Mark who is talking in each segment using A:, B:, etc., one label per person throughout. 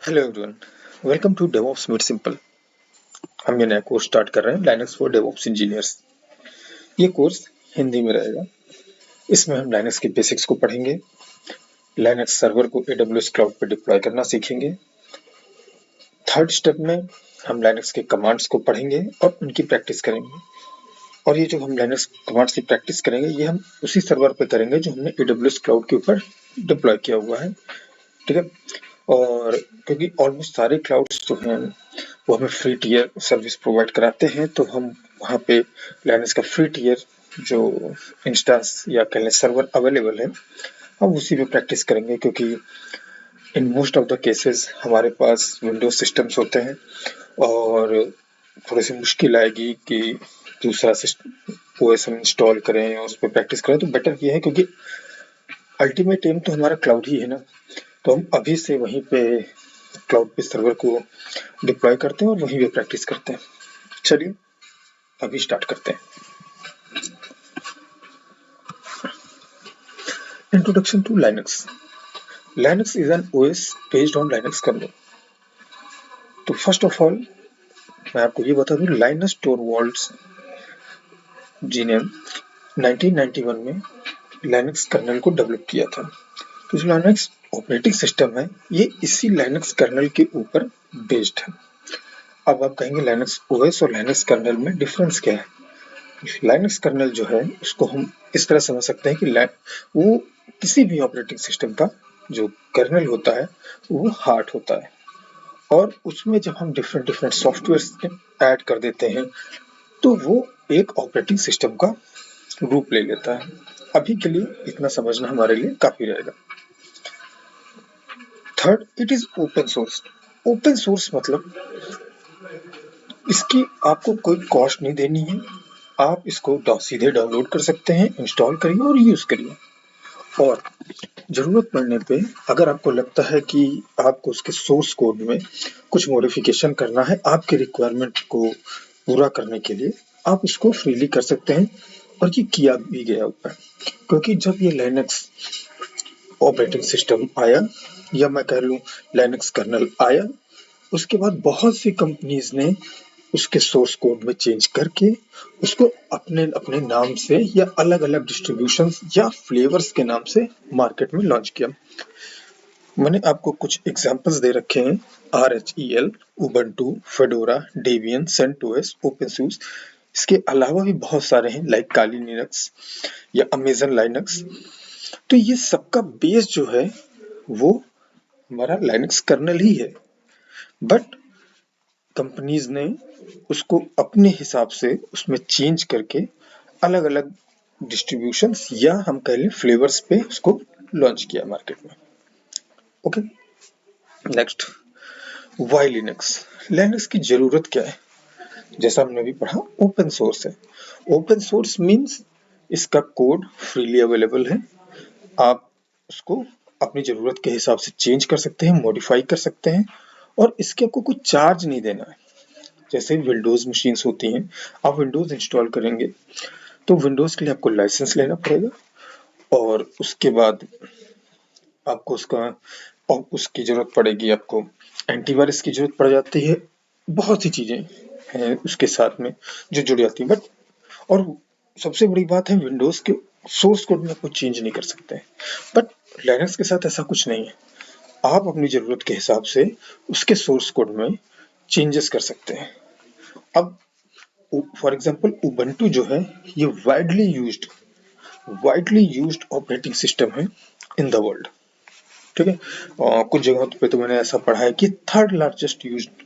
A: Hello everyone, welcome to DevOps made simple. हम ये नया कोर्स स्टार्ट कर रहे हैं, लाइनक्स फॉर डेवऑप्स इंजीनियर्स। ये कोर्स हिंदी में रहेगा। इसमें हम लाइनक्स के बेसिक्स को पढ़ेंगे, लाइनक्स सर्वर को AWS क्लाउड पर डिप्लॉय करना सीखेंगे। थर्ड स्टेप में हम लाइनक्स के कमांड्स को पढ़ेंगे और उनकी प्रैक्टिस करेंगे। और ये जो हम लाइनक्स कमांड्स की प्रैक्टिस करेंगे, ये हम उसी सर्वर पे करेंगे जो हमने AWS क्लाउड के ऊपर डिप्लॉय किया हुआ है, ठीक है। और क्योंकि ऑलमोस्ट सारे क्लाउड्स जो हैं वो हमें फ्री टियर सर्विस प्रोवाइड कराते हैं, तो हम वहाँ पे लाइनक्स का फ्री टियर जो इंस्टेंस या कह लें सर्वर अवेलेबल है, हम उसी पे प्रैक्टिस करेंगे। क्योंकि in most of the cases हमारे पास विंडोज सिस्टम्स होते हैं और थोड़ी सी मुश्किल आएगी कि दूसरा सिस्टम OS हम इंस्टॉल करें और उस पर प्रैक्टिस करें। तो बेटर ये है, क्योंकि अल्टीमेट एम तो हमारा क्लाउड ही है ना, तो हम अभी से वहीं पे क्लाउड पे सर्वर को डिप्लॉय करते हैं और वहीं पे प्रैक्टिस करते हैं। चलिए अभी स्टार्ट करते हैं। Introduction to Linux. Linux is an OS based on Linux kernel. तो फर्स्ट ऑफ ऑल मैं आपको ये बता दूं, लाइनस टोरवाल्ड्स जी ने 1991 में लाइनक्स कर्नल को डेवलप किया था। तो जो लाइनक्स ऑपरेटिंग सिस्टम है, ये इसी लाइनक्स कर्नल के ऊपर बेस्ड है। अब आप कहेंगे लाइनक्स OS और लाइनक्स कर्नल में डिफरेंस क्या है? लाइनक्स कर्नल जो है उसको हम इस तरह समझ सकते हैं कि वो किसी भी ऑपरेटिंग सिस्टम का जो कर्नल होता है वो हार्ट होता है, और उसमें जब हम डिफरेंट डिफरेंट सॉफ्टवेयर ऐड कर देते हैं तो वो एक ऑपरेटिंग सिस्टम का रूप ले लेता है। अभी के लिए इतना समझना हमारे लिए काफी रहेगा। Third, it is open source. Open source मतलब इसकी आपको कोई कॉस्ट नहीं देनी है, आप इसको सीधे डाउनलोड कर सकते हैं, इंस्टॉल करिए और यूज करिए। और जरूरत पड़ने पे अगर आपको लगता है कि आपको उसके सोर्स कोड में कुछ मॉडिफिकेशन करना है आपके रिक्वायरमेंट को पूरा करने के लिए, आप इसको फ्रीली कर सकते हैं, और ये किया भी गया हुआ है। क्योंकि जब ये लाइनक्स ऑपरेटिंग सिस्टम आया, या मैं कह लूं लाइनक्स कर्नल आया, उसके बाद बहुत सी कंपनीज ने उसके सोर्स कोड में चेंज करके उसको अपने अपने नाम से या अलग अलग डिस्ट्रीब्यूशंस या फ्लेवर्स के नाम से मार्केट में लॉन्च किया। मैंने आपको कुछ एग्जांपल्स दे रखे हैं: RHEL, Ubuntu, Fedora, Debian, CentOS, openSUSE. इसके अलावा भी बहुत सारे हैं, लाइक काली लिनक्स या अमेजन लाइनक्स। तो ये सबका बेस जो है वो हमारा लाइनक्स कर्नल ही है, बट कंपनीज ने उसको अपने हिसाब से उसमें चेंज करके अलग अलग डिस्ट्रीब्यूशंस या हम कह लें फ्लेवर्स पे उसको लॉन्च किया मार्केट में। Okay, next, why Linux. Linux की जरूरत क्या है? जैसा हमने अभी पढ़ा, ओपन सोर्स है। ओपन सोर्स मींस इसका कोड फ्रीली अवेलेबल है, आप उसको अपनी जरूरत के हिसाब से चेंज कर सकते हैं, मॉडिफाई कर सकते हैं, और इसके आपको कुछ चार्ज नहीं देना है। जैसे विंडोज मशीन्स होती हैं, आप विंडोज इंस्टॉल करेंगे तो विंडोज के लिए आपको लाइसेंस लेना पड़ेगा, और उसके बाद आपको उसकी जरूरत पड़ेगी, आपको एंटीवायरस की जरूरत पड़ जाती है, बहुत सी चीजें हैं उसके साथ में जो जुड़ जाती हैं। बट और सबसे बड़ी बात है, विंडोज के सोर्स कोड में आपको चेंज नहीं कर सकते हैं, बट लाइनक्स के साथ ऐसा कुछ नहीं है। आप अपनी जरूरत के हिसाब से उसके सोर्स कोड में चेंजेस कर सकते हैं। अब फॉर एग्जांपल उबंटू जो है, ये वाइडली यूज्ड ऑपरेटिंग सिस्टम है इन द वर्ल्ड, ठीक है। कुछ जगहों पे तो मैंने ऐसा पढ़ा है कि third largest used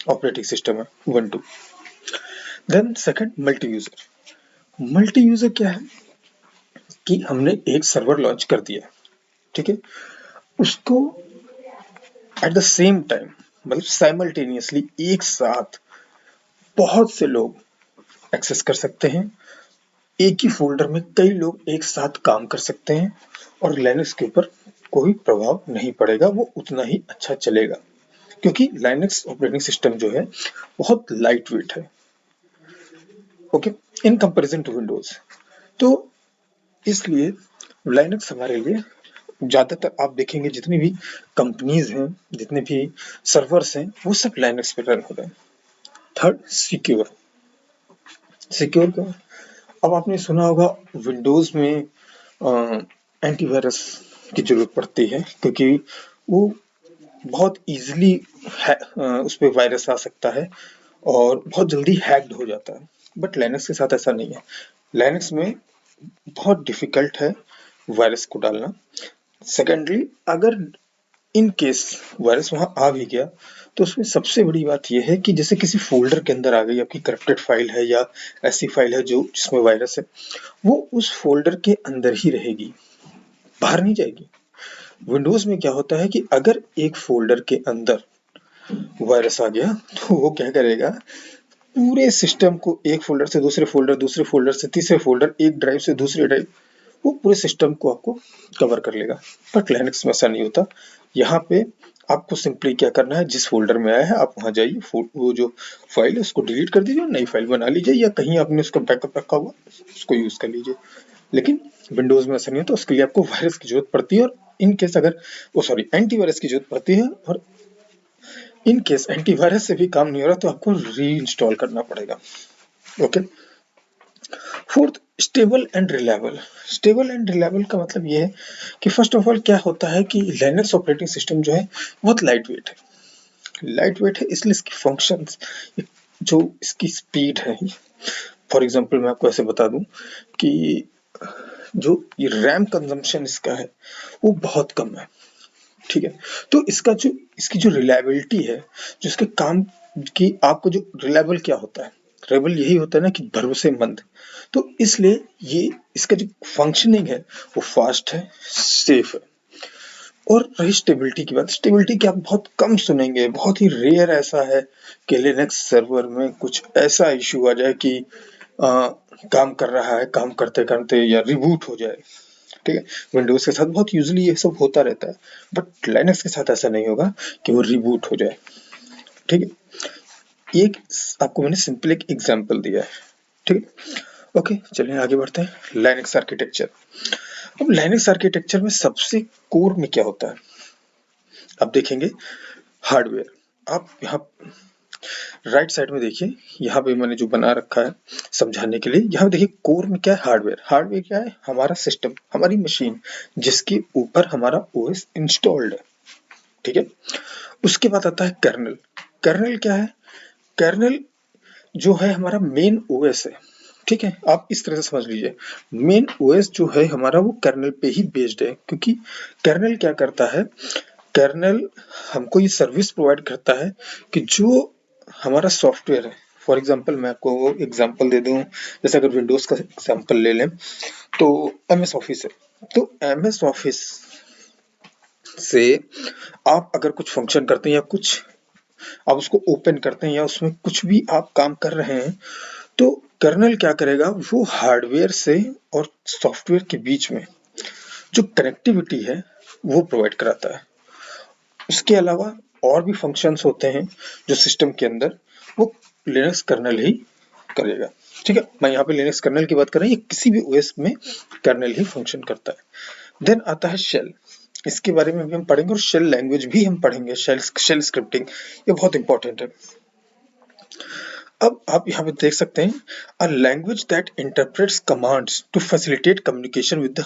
A: operating system है Ubuntu. Then second, multi user क्या है कि हमने एक सर्वर लॉन्च कर दिया, ठीक है, उसको एट द सेम टाइम मतलब साइमल्टेनियसली एक साथ बहुत से लोग एक्सेस कर सकते हैं। एक ही फोल्डर में कई लोग एक साथ काम कर सकते हैं, और लाइनक्स के ऊपर कोई प्रभाव नहीं पड़ेगा, वो उतना ही अच्छा चलेगा, क्योंकि लाइनक्स ऑपरेटिंग सिस्टम जो है बहुत लाइट वेट है, okay, in comparison to Windows. तो इसलिए लाइनक्स हमारे लिए ज्यादातर आप देखेंगे जितनी भी कंपनीज हैं, जितने भी सर्वर्स हैं, वो सब लाइनक्स पे रन हो रहे हैं। Third, secure. सिक्योर क्यों? अब आपने सुना होगा विंडोज में एंटीवायरस की जरूरत पड़ती है, क्योंकि वो बहुत इजीली उस पर वायरस आ सकता है और बहुत जल्दी हैक्ड हो जाता है। बट लाइनक्स के साथ ऐसा नहीं है। लाइनक्स में बहुत डिफिकल्ट है वायरस को डालना। सेकेंडली, अगर इन केस वायरस वहां आ भी गया तो उसमें सबसे बड़ी बात यह है कि जैसे किसी फोल्डर के अंदर आ गई आपकी करप्टेड फाइल है या ऐसी फाइल है जो जिसमें वायरस है, वो उस फोल्डर के अंदर ही रहेगी, बाहर नहीं जाएगी। विंडोज में क्या होता है कि अगर एक फोल्डर के अंदर वायरस आ गया तो वो क्या करेगा, पूरे सिस्टम को एक फोल्डर से दूसरे फोल्डर, दूसरे फोल्डर से तीसरे फोल्डर, एक ड्राइव से दूसरी ड्राइव, वो पूरे सिस्टम को आपको कवर कर लेगा। बट लिनक्स में ऐसा नहीं होता। यहाँ पे आपको सिंपली क्या करना है, जिस फोल्डर में आया है आप वहां जाइए, वो जो फाइल है उसको डिलीट कर दीजिए, नई फाइल बना लीजिए, या कहीं आपने उसका बैकअप रखा हुआ उसको यूज कर लीजिए। लेकिन विंडोज में ऐसा नहीं होता, उसके लिए आपको वायरस की जरूरत पड़ती है, और इन केस अगर एंटीवायरस की जरूरत पड़ती है, और इन केस एंटीवायरस से भी काम नहीं हो रहा तो आपको री इंस्टॉल करना पड़ेगा। Okay. Fourth, stable and reliable. Stable and reliable का मतलब ये है कि फर्स्ट ऑफ ऑल क्या होता है कि लिनक्स ऑपरेटिंग सिस्टम जो है बहुत लाइट वेट है। लाइट वेट है इसलिए इसकी फंक्शंस, जो इसकी स्पीड है, फॉर एग्जांपल मैं आपको ऐसे बता दूं कि जो ये रैम कंजम्पशन इसका है वो बहुत कम है। ठीक है। तो इसकी जो रिलायबिलिटी है, जो इसके काम की, आपको जो रिलायबल क्या होता है, रिलायबल यही होता है ना कि भरोसेमंद। तो इसलिए ये इसका जो फंक्शनिंग है वो फास्ट है, सेफ है। और रही स्टेबिलिटी की बात, स्टेबिलिटी की आप बहुत कम सुनेंगे, बहुत ही रेयर ऐसा है कि लिनक्स सर्वर में कुछ ऐसा इश्यू आ जाए कि काम कर रहा है, काम करते करते या रिबूट हो जाए। ठीक है। विंडोज के साथ बहुत यूजली ये सब होता रहता है, बट लाइनक्स के साथ ऐसा नहीं होगा कि वो रिबूट हो जाए। ठीक है। एक आपको मैंने सिंपल एक एग्जांपल दिया है। ठीक है। ओके, चलिए आगे बढ़ते हैं। Linux architecture. अब लाइनक्स आर्किटेक्चर में सबसे कोर में क्या होता है, अब देखेंगे हार्डवेयर। आप यहाँ राइट साइड में देखिए, यहाँ पे मैंने जो बना रखा है समझाने के लिए, यहाँ देखिए कोर में क्या है, हार्डवेयर। हार्डवेयर क्या है, हमारा सिस्टम, हमारी मशीन, जिसके ऊपर हमारा ओएस इंस्टॉल्ड है। ठीक है। उसके बाद आता है कर्नल। कर्नल क्या है, कर्नल जो है हमारा मेन ओएस है। ठीक है, आप इस तरह से समझ लीजिए, मेन ओएस जो है हमारा वो कर्नल पे ही बेस्ड है, क्योंकि कर्नल क्या करता है, कर्नल हमको ये सर्विस प्रोवाइड करता है कि जो हमारा सॉफ्टवेयर है, फॉर एग्जांपल मैं आपको एग्जांपल दे दूं, जैसे अगर विंडोज का एग्जांपल ले लें तो एमएस ऑफिस है। तो एमएस ऑफिस से आप अगर कुछ फंक्शन करते हैं या कुछ आप उसको ओपन करते हैं या उसमें कुछ भी आप काम कर रहे हैं, तो कर्नल क्या करेगा, वो हार्डवेयर से और सॉफ्टवेयर के बीच में जो कनेक्टिविटी है वो प्रोवाइड कराता है। उसके अलावा और भी फंक्शंस होते हैं जो सिस्टम के अंदर, वो लिनक्स कर्नल ही करेगा। ठीक है, मैं यहाँ पे लिनक्स कर्नल की बात कर रहा हूँ, ये किसी भी ओएस में कर्नल ही फंक्शन करता है। देन आता है शेल। इसके बारे में भी हम पढ़ेंगे, और शेल लैंग्वेज भी हम पढ़ेंगे, शेल स्क्रिप्टिंग, ये बहुत इंपॉर्टेंट है। अब आप यहाँ पे देख सकते हैं, a language that interprets commands to facilitate communication with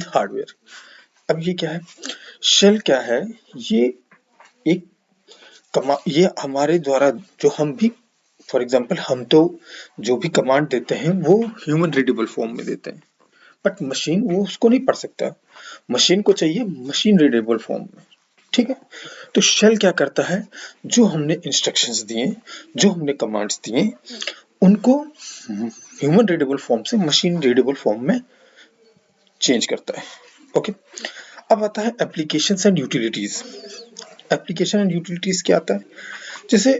A: hardware. अब ये क्या है, शेल क्या है, ये एक ये हमारे द्वारा जो हम भी, फॉर एग्जांपल हम तो जो भी कमांड देते हैं वो ह्यूमन रीडेबल फॉर्म में देते हैं, बट मशीन वो उसको नहीं पढ़ सकता, मशीन को चाहिए मशीन रीडेबल फॉर्म में। ठीक है। तो शेल क्या करता है, जो हमने इंस्ट्रक्शंस दिए, जो हमने कमांड्स दिए, उनको ह्यूमन रीडेबल फॉर्म से मशीन रीडेबल फॉर्म में चेंज करता है। ओके। अब आता है applications and utilities. Application and utilities क्या आता है, जैसे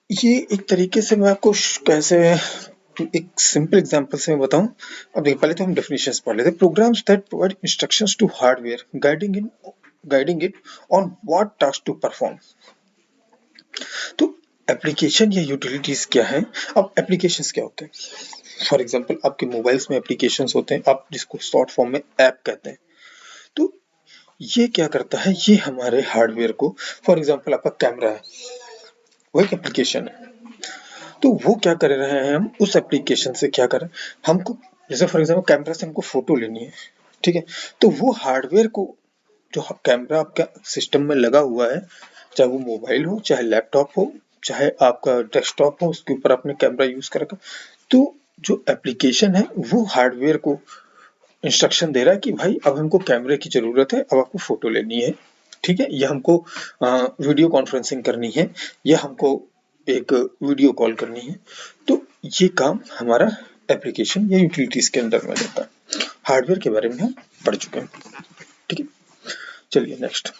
A: ये एक तरीके से मैं आपको कैसे एक सिंपल एग्जांपल से मैं बताऊं। अब देखिए, पहले तो हम डेफिनेशंस पढ़ लेते हैं। Programs that provide instructions to hardware guiding it on what task to perform. तो एप्लीकेशन या यूटिलिटीज क्या है, अब एप्लीकेशंस क्या होते हैं, फॉर एग्जांपल आपके मोबाइल्स में एप्लीकेशंस होते हैं, आप जिसको शॉर्ट फॉर्म में ऐप कहते हैं। तो ये क्या करता है, ये हमारे हार्डवेयर को, फॉर एग्जांपल आपका कैमरा है, वो एक एप्लीकेशन है। तो वो क्या कर रहे हैं, हम उस एप्लीकेशन से क्या करें, हमको जैसे फॉर एग्जांपल कैमरा से हमको फोटो लेनी है, ठीक है, तो वो हार्डवेयर को, जो कैमरा आपका सिस्टम में लगा हुआ है, चाहे वो मोबाइल हो, चाहे लैपटॉप हो, चाहे आपका डेस्कटॉप हो, उसके ऊपर आपने कैमरा यूज कर रखा, तो जो एप्लीकेशन है वो हार्डवेयर को इंस्ट्रक्शन दे रहा है कि भाई अब हमको कैमरे की जरूरत है, अब आपको फोटो लेनी है, ठीक है, या हमको वीडियो कॉन्फ्रेंसिंग करनी है, या हमको एक वीडियो कॉल करनी है। तो ये काम हमारा एप्लीकेशन या यूटिलिटीज के अंदर में रहता है। हार्डवेयर के बारे में हम पढ़ चुके हैं, ठीक है। चलिए नेक्स्ट,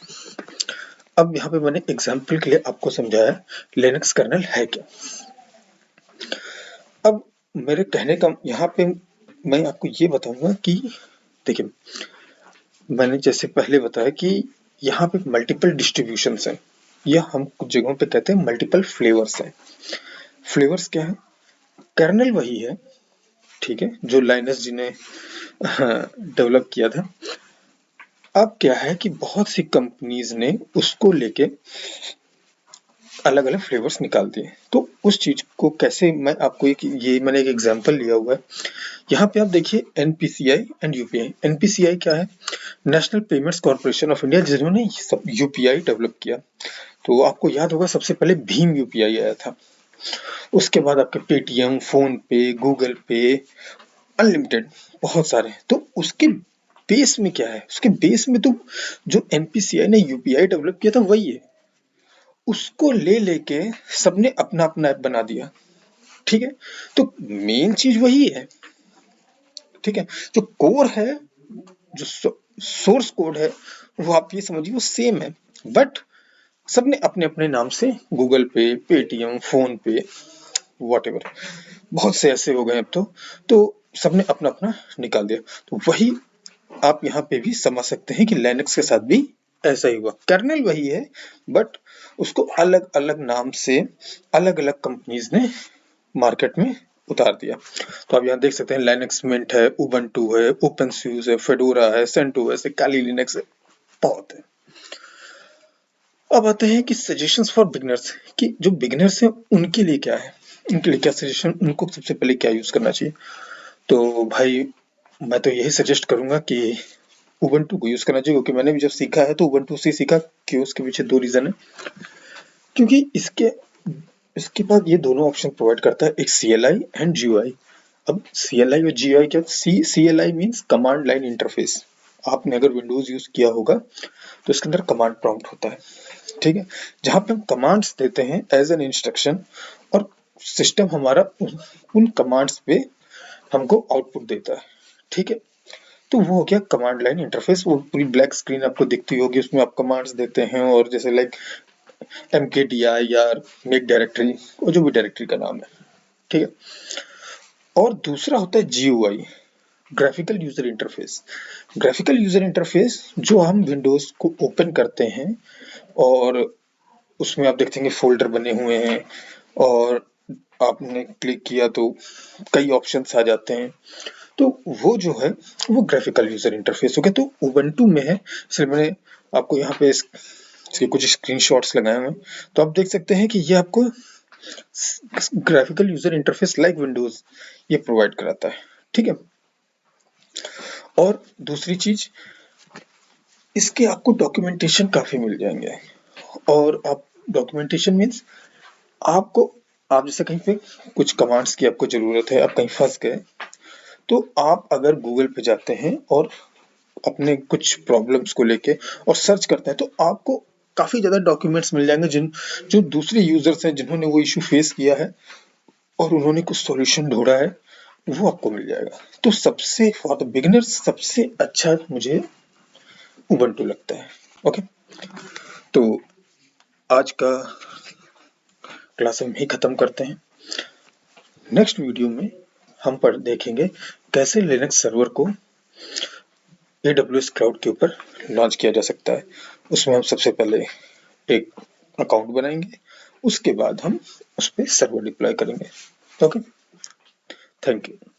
A: अब यहाँ पे मैंने एग्जाम्पल के लिए आपको समझाया लिनक्स कर्नल है क्या। अब मेरे कहने का यहाँ पे मैं आपको ये बताऊंगा कि देखिए, मैंने जैसे पहले बताया कि यहाँ पे मल्टीपल डिस्ट्रीब्यूशंस हैं, या हम कुछ जगहों पे कहते हैं मल्टीपल फ्लेवर्स हैं। फ्लेवर्स क्या है, कर्नल वही है, ठीक है, जो लाइनस जी ने डेवलप किया था। अब क्या है कि बहुत सी कंपनीज ने उसको लेके अलग अलग फ्लेवर्स निकाल दिए। तो उस चीज को कैसे, मैं आपको मैंने एक एग्जांपल लिया हुआ है। यहाँ पे आप देखिए एनपीसीआई एंड यूपीआई। एनपीसीआई क्या है, national payments corporation of India, जिन्होंने यूपीआई डेवलप किया। तो आपको याद होगा सबसे पहले भीम यूपीआई आया था, उसके बाद आपके पेटीएम, फोन पे, गूगल पे, अनलिमिटेड बहुत सारे। तो उसके बेस में क्या है, उसके बेस में तो जो एनपीसीआई ने यूपीआई डेवलप किया था वही है, उसको ले लेके सबने अपना अपना ऐप बना दिया, ठीक है। तो मेन चीज वही है, ठीक है, जो कोर है, जो सोर्स कोड है, वो आप ये समझिए वो सेम है, बट सबने अपने अपने नाम से गूगल पे, पेटीएम, फोन पे, व्हाटएवर, बहुत से ऐसे हो गए अब तो सबने अपना अपना निकाल दिया। तो वही आप यहाँ पे भी समझ सकते हैं कि लिनक्स के साथ भी ऐसा ही हुआ, कर्नल वही है, बट उसको अलग अलग नाम से अलग अलग कंपनीज ने मार्केट में उतार दिया। तो आप यहाँ देख सकते हैं लिनक्स मिंट है, उबंटू है, ओपनस्यूज है, फेडोरा है, सेंटोस है, काली लिनक्स है, बहुत है। अब आते हैं कि सजेशंस फॉर बिगिनर्स, कि जो बिगिनर्स हैं उनके लिए क्या है, उनके लिए क्या सजेशन, उनको सबसे पहले क्या यूज करना चाहिए। तो भाई मैं तो यही सजेस्ट करूंगा कि उबंटू को यूज करना चाहिए, क्योंकि मैंने भी जब सीखा है तो उबंटू से सीखा। कि उसके पीछे दो रीजन है, क्योंकि इसके बाद ये दोनों ऑप्शन प्रोवाइड करता है, एक CLI एंड GUI। अब CLI और GUI क्या, CLI means command line interface. आपने अगर विंडोज यूज किया होगा तो इसके अंदर कमांड प्रॉम्प्ट होता है, ठीक है, जहां पे हम कमांड्स देते हैं एज एन इंस्ट्रक्शन, और सिस्टम हमारा उन कमांड्स पे हमको आउटपुट देता है, ठीक है। तो वो हो गया कमांड लाइन इंटरफेस। वो पूरी ब्लैक स्क्रीन आपको दिखती होगी, उसमें आप कमांड्स देते हैं, और जैसे लाइक mkdir या मेक डायरेक्टरी, और जो भी डायरेक्टरी का नाम है, ठीक है। और दूसरा होता है GUI, graphical user interface. Graphical user interface जो हम विंडोज को ओपन करते हैं और उसमें आप देखते हैं फोल्डर बने हुए हैं, और आपने क्लिक किया तो कई ऑप्शंस आ जाते हैं। तो वो जो है वो ग्राफिकल यूजर इंटरफेस हो गया। तो उबंटू में है, इसलिए मैंने आपको यहाँ पे इसके कुछ स्क्रीनशॉट्स लगाए हुए हैं। तो आप देख सकते हैं कि ये आपको graphical user interface like Windows ये प्रोवाइड कराता है, ठीक है। और दूसरी चीज, इसके आपको डॉक्यूमेंटेशन काफी मिल जाएंगे। और आप डॉक्यूमेंटेशन मीन्स आपको, आप जैसे कहीं पे कुछ कमांड्स की आपको जरूरत है, आप कहीं फंस गए, तो आप अगर गूगल पे जाते हैं और अपने कुछ प्रॉब्लम्स को लेके और सर्च करते हैं, तो आपको काफी ज्यादा डॉक्यूमेंट्स मिल जाएंगे जो दूसरे यूजर्स हैं जिन्होंने वो इशू फेस किया है और उन्होंने कुछ सॉल्यूशन ढूंढा है, वो आपको मिल जाएगा। तो सबसे फॉर द बिगिनर्स सबसे अच्छा मुझे उबंटू लगता है। ओके, तो आज का क्लास हम ही खत्म करते हैं। नेक्स्ट वीडियो में हम देखेंगे कैसे लिनक्स सर्वर को AWS क्लाउड के ऊपर लॉन्च किया जा सकता है। उसमें हम सबसे पहले एक अकाउंट बनाएंगे, उसके बाद हम उस पर सर्वर डिप्लॉय करेंगे। ओके। Thank you.